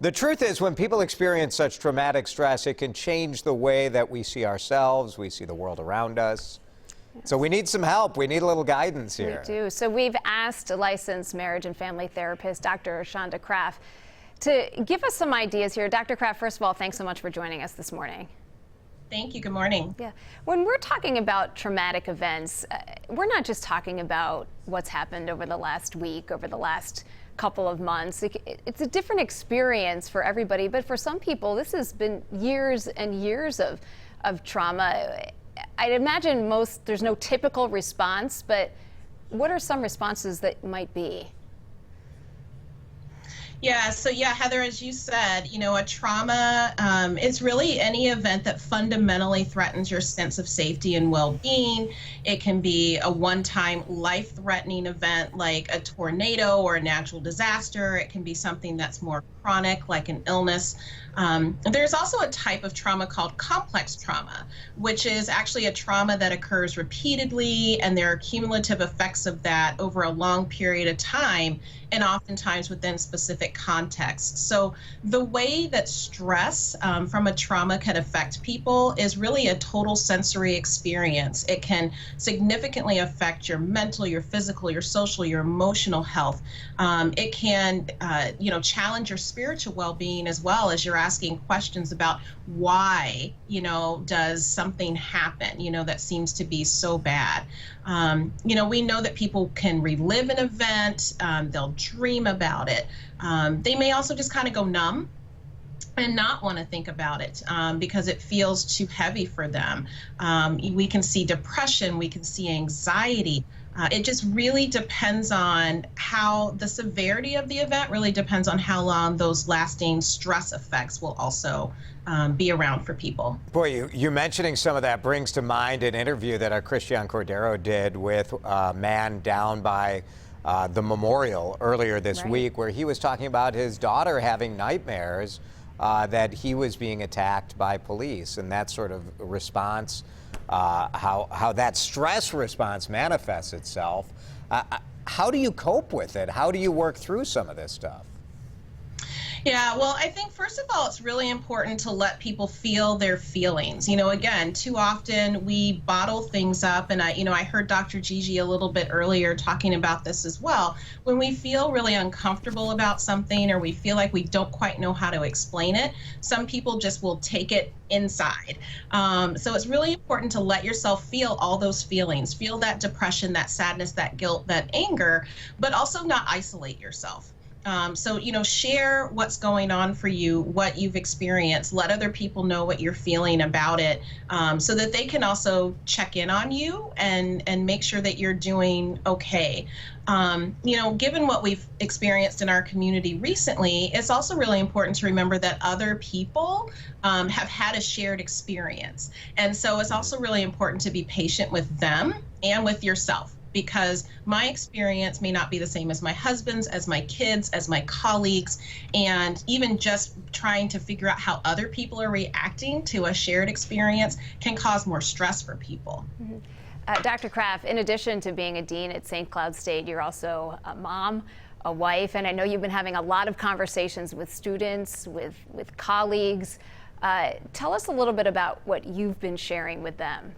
The truth is, when people experience such traumatic stress, it can change the way that we see ourselves, we see the world around us. So we need some help. We need a little guidance here. We do. So we've asked licensed marriage and family therapist, Dr. Shonda Kraft, to give us some ideas here. Dr. Kraft, first of all, thanks so much for joining us this morning. Thank you. Good morning. Yeah. When we're talking about traumatic events, we're not just talking about what's happened over the last week, over the last couple of months. It's a different experience for everybody, but for some people, this has been years and years of trauma. I'd imagine there's no typical response, but what are some responses that might be? Yeah, so Heather, as you said, a trauma is really any event that fundamentally threatens your sense of safety and well-being. It can be a one-time life-threatening event like a tornado or a natural disaster. It can be something that's more chronic, like an illness. There's also a type of trauma called complex trauma, which is actually a trauma that occurs repeatedly, and there are cumulative effects of that over a long period of time, and oftentimes within specific contexts. So the way that stress from a trauma can affect people is really a total sensory experience. It can significantly affect your mental, your physical, your social, your emotional health. It can, challenge your spiritual well-being as well, as you're asking questions about why, does something happen, that seems to be so bad. We know that people can relive an event, they'll dream about it. They may also just kind of go numb and not want to think about it because it feels too heavy for them. We can see depression, we can see anxiety. It just really depends on how the severity of the event really depends on how long those lasting stress effects will also be around for people. Boy, you mentioning some of that brings to mind an interview that our Christian Cordero did with a man down by the memorial earlier this week, where he was talking about his daughter having nightmares that he was being attacked by police, and that sort of response, how that stress response manifests itself. How do you cope with it? How do you work through some of this stuff? Yeah, well, I think first of all, it's really important to let people feel their feelings. Again, too often we bottle things up, and I heard Dr. Gigi a little bit earlier talking about this as well. When we feel really uncomfortable about something, or we feel like we don't quite know how to explain it, some people just will take it inside. So it's really important to let yourself feel all those feelings, feel that depression, that sadness, that guilt, that anger, but also not isolate yourself. So, share what's going on for you, what you've experienced. Let other people know what you're feeling about it, so that they can also check in on you and make sure that you're doing okay. Given what we've experienced in our community recently, it's also really important to remember that other people have had a shared experience. And so it's also really important to be patient with them and with yourself, because my experience may not be the same as my husband's, as my kids, as my colleagues, and even just trying to figure out how other people are reacting to a shared experience can cause more stress for people. Mm-hmm. Dr. Kraft, in addition to being a dean at St. Cloud State, you're also a mom, a wife, and I know you've been having a lot of conversations with students, with colleagues. Tell us a little bit about what you've been sharing with them.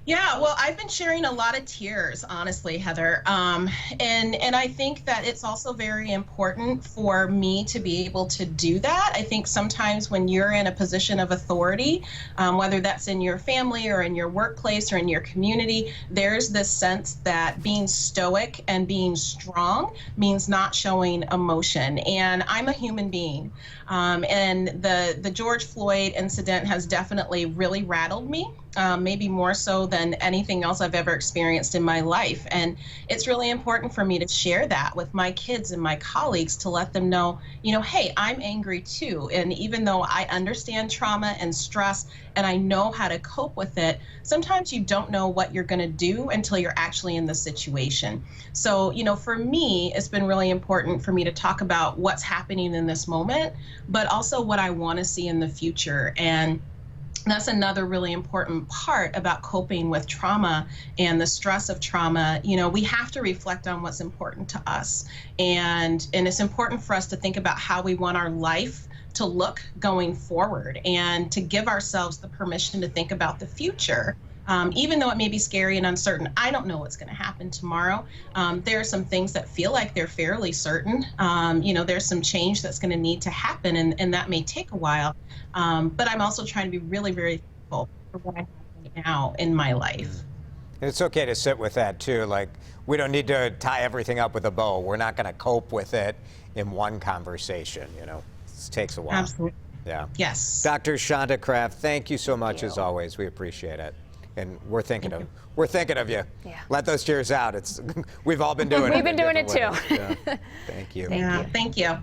Yeah, well, I've been sharing a lot of tears, honestly, Heather. And I think that it's also very important for me to be able to do that. I think sometimes when you're in a position of authority, whether that's in your family or in your workplace or in your community, there's this sense that being stoic and being strong means not showing emotion. And I'm a human being. And the George Floyd incident has definitely really rattled me. Maybe more so than anything else I've ever experienced in my life. And it's really important for me to share that with my kids and my colleagues, to let them know, hey, I'm angry too. And even though I understand trauma and stress and I know how to cope with it, sometimes you don't know what you're going to do until you're actually in the situation. So, for me, it's been really important for me to talk about what's happening in this moment, but also what I want to see in the future. And That's another really important part about coping with trauma and the stress of trauma. You know, we have to reflect on what's important to us. And it's important for us to think about how we want our life to look going forward and to give ourselves the permission to think about the future. Even though it may be scary and uncertain, I don't know what's going to happen tomorrow. There are some things that feel like they're fairly certain. You know, there's some change that's going to need to happen, and that may take a while. But I'm also trying to be really, very thankful for what I have right now in my life. It's okay to sit with that too. Like, we don't need to tie everything up with a bow. We're not going to cope with it in one conversation. You know, this takes a while. Absolutely. Yeah. Yes. Dr. Shonda Kraft, thank you so much you. as always. We appreciate it. And we're thinking of you. Yeah. Let those tears out. We've all been doing it. We've been doing it too. Yeah. Thank you. Thank you.